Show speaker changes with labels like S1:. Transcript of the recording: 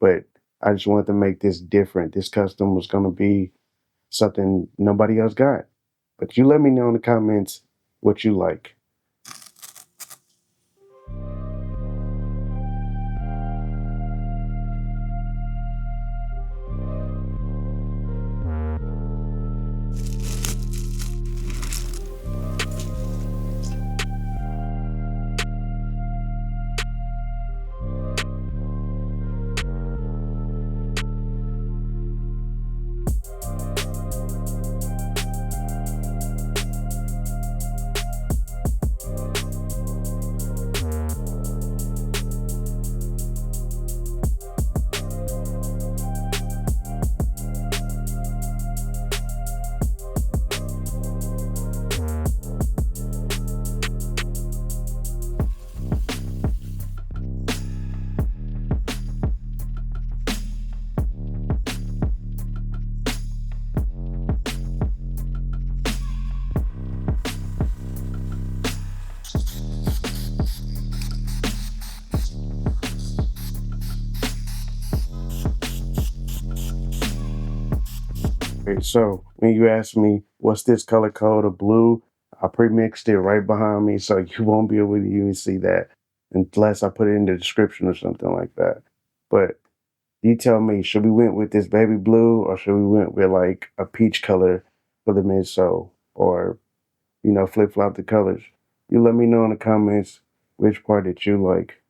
S1: but I just wanted to make this different. This custom was gonna be something nobody else got. But you let me know in the comments what you like. Okay, so when you ask me what's this color code of blue, I pre-mixed it right behind me, so you won't be able to even see that unless I put it in the description or something like that. But you tell me, should we went with this baby blue or should we went with like a peach color for the midsole, or flip flop the colors? You let me know in the comments which part that you like.